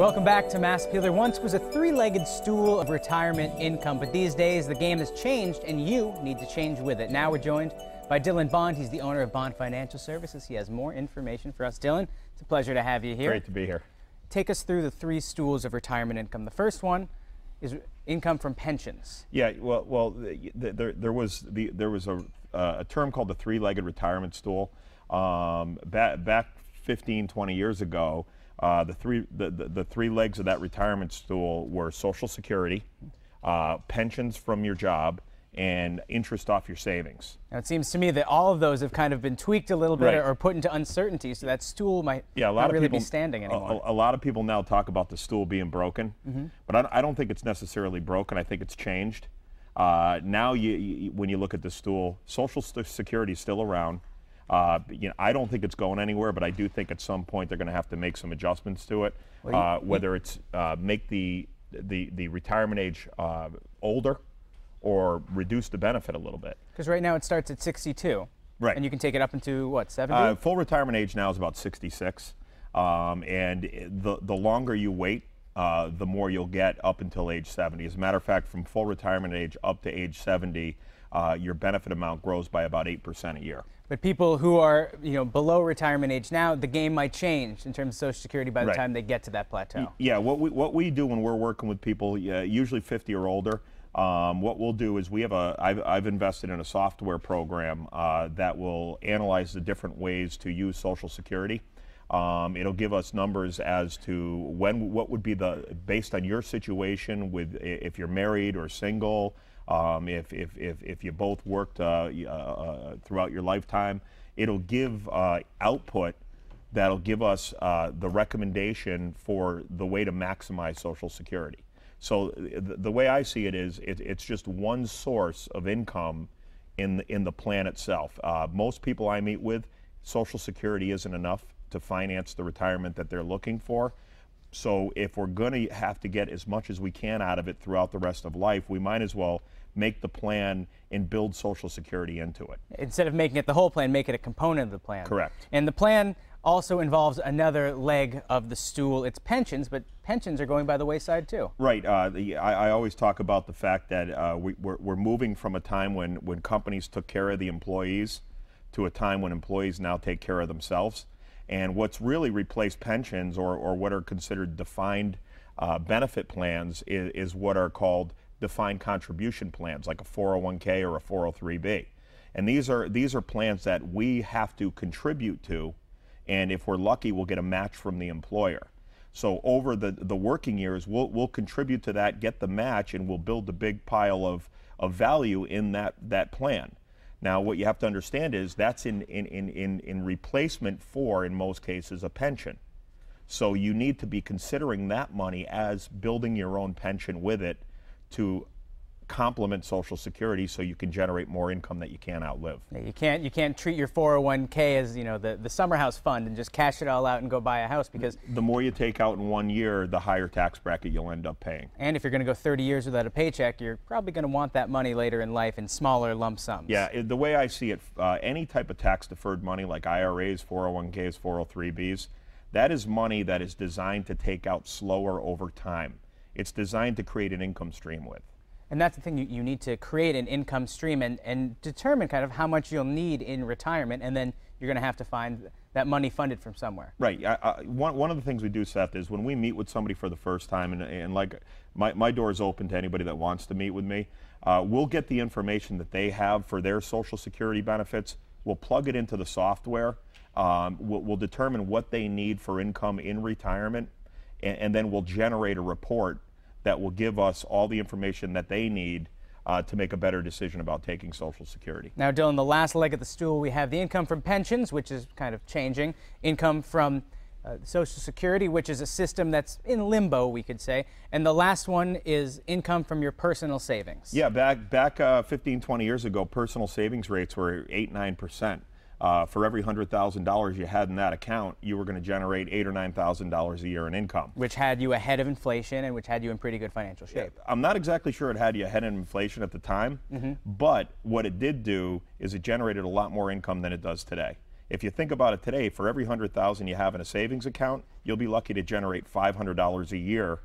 Welcome back to Mass Appeal. There once was a three-legged stool of retirement income, but these days the game has changed and you need to change with it. Now we're joined by Dylan Bond. He's the owner of Bond Financial Services. He has more information for us. Dylan, it's a pleasure to have you here. Great to be here. Take us through the three stools of retirement income. The first one is income from pensions. Yeah, well, there was a term called the three-legged retirement stool. Back 15, 20 years ago, the three legs of that retirement stool were Social Security, pensions from your job, and interest off your savings. Now it seems to me that all of those have kind of been tweaked a little bit, right, or put into uncertainty, so that stool might not really be standing anymore. A lot of people now talk about the stool being broken, but I don't think it's necessarily broken. I think it's changed. Now, when you look at the stool, Social Security is still around. I don't think it's going anywhere, but I do think at some point they're going to have to make some adjustments to it, whether it's make the retirement age older or reduce the benefit a little bit. Because right now it starts at 62. Right. And you can take it up into, what, 70? Full retirement age now is about 66. And the longer you wait, the more you'll get up until age 70. As a matter of fact, from full retirement age up to age 70, your benefit amount grows by about 8% a year. But people who are, below retirement age now, the game might change in terms of Social Security by the time they get to that plateau. Yeah, what we do when we're working with people, usually 50 or older, what we'll do is I've invested in a software program that will analyze the different ways to use Social Security. It'll give us numbers as to what would be based on your situation, with if you're married or single, if you both worked throughout your lifetime. It'll give output that'll give us the recommendation for the way to maximize Social Security. So the way I see it is it's just one source of income in the plan itself. Most people I meet with, Social Security isn't enough to finance the retirement that they're looking for. So if we're going to have to get as much as we can out of it throughout the rest of life, we might as well make the plan and build Social Security into it. Instead of making it the whole plan, make it a component of the plan. Correct. And the plan also involves another leg of the stool. It's pensions, but pensions are going by the wayside too. Right. I always talk about the fact that we're moving from a time when companies took care of the employees to a time when employees now take care of themselves. And what's really replaced pensions, or what are considered defined benefit plans, is what are called defined contribution plans, like a 401k or a 403b. And these are plans that we have to contribute to, and if we're lucky, we'll get a match from the employer. So over the working years, we'll contribute to that, get the match, and we'll build a big pile of value in that plan. Now, what you have to understand is that's in replacement for, in most cases, a pension. So you need to be considering that money as building your own pension with it to complement Social Security, so you can generate more income that you can't outlive. You can't treat your 401k as the summer house fund and just cash it all out and go buy a house, because the more you take out in 1 year, the higher tax bracket you'll end up paying. And if you're going to go 30 years without a paycheck, you're probably going to want that money later in life in smaller lump sums. Yeah, the way I see it, any type of tax deferred money like IRAs, 401ks, 403bs, that is money that is designed to take out slower over time. It's designed to create an income stream with. And that's the thing, you need to create an income stream and determine kind of how much you'll need in retirement, and then you're going to have to find that money funded from somewhere. Right. One of the things we do, Seth, is when we meet with somebody for the first time, and like my door is open to anybody that wants to meet with me, we'll get the information that they have for their Social Security benefits. We'll plug it into the software. We'll determine what they need for income in retirement, and then we'll generate a report that will give us all the information that they need to make a better decision about taking Social Security. Now, Dylan, the last leg of the stool, we have the income from pensions, which is kind of changing, income from Social Security, which is a system that's in limbo, we could say, and the last one is income from your personal savings. Yeah, back 15, 20 years ago, personal savings rates were 8-9%. For every $100,000 you had in that account, you were going to generate $8,000 or $9,000 a year in income. Which had you ahead of inflation and which had you in pretty good financial shape. Yeah, I'm not exactly sure it had you ahead of inflation at the time, but what it did do is it generated a lot more income than it does today. If you think about it today, for every $100,000 you have in a savings account, you'll be lucky to generate $500 a year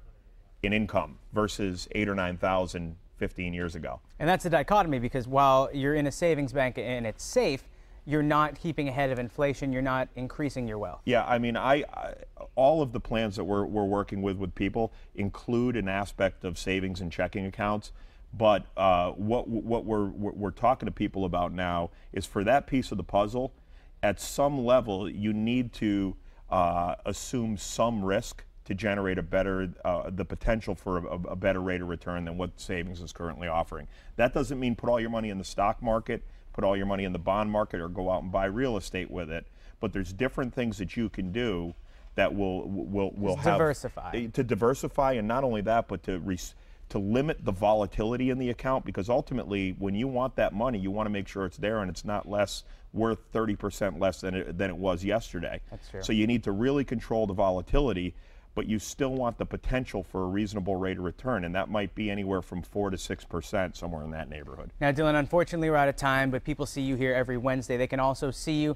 in income versus 8 or 9,000 15 years ago. And that's a dichotomy, because while you're in a savings bank and it's safe, you're not keeping ahead of inflation, you're not increasing your wealth. Yeah, I mean, all of the plans that we're working with people include an aspect of savings and checking accounts. But what we're talking to people about now is, for that piece of the puzzle, at some level, you need to assume some risk to generate a better, the potential for a better rate of return than what savings is currently offering. That doesn't mean put all your money in the stock market, put all your money in the bond market, or go out and buy real estate with it. But there's different things that you can do that will have to diversify, and not only that, but to limit the volatility in the account, because ultimately, when you want that money, you want to make sure it's there and it's not worth 30% less than it was yesterday. That's true. So you need to really control the volatility, but you still want the potential for a reasonable rate of return, and that might be anywhere from 4 to 6%, somewhere in that neighborhood. Now, Dylan, unfortunately, we're out of time, but people see you here every Wednesday. They can also see you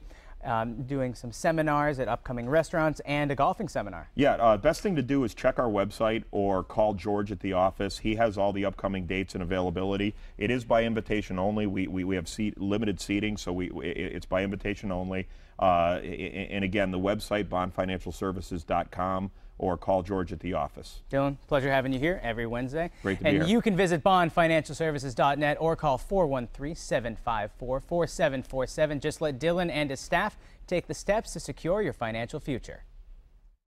doing some seminars at upcoming restaurants and a golfing seminar. Yeah, best thing to do is check our website or call George at the office. He has all the upcoming dates and availability. It is by invitation only. We have limited seating, so it's by invitation only. And again, the website, bondfinancialservices.com, or call George at the office. Dylan, pleasure having you here every Wednesday. Great to be here. And you can visit bondfinancialservices.net or call 413-754-4747. Just let Dylan and his staff take the steps to secure your financial future.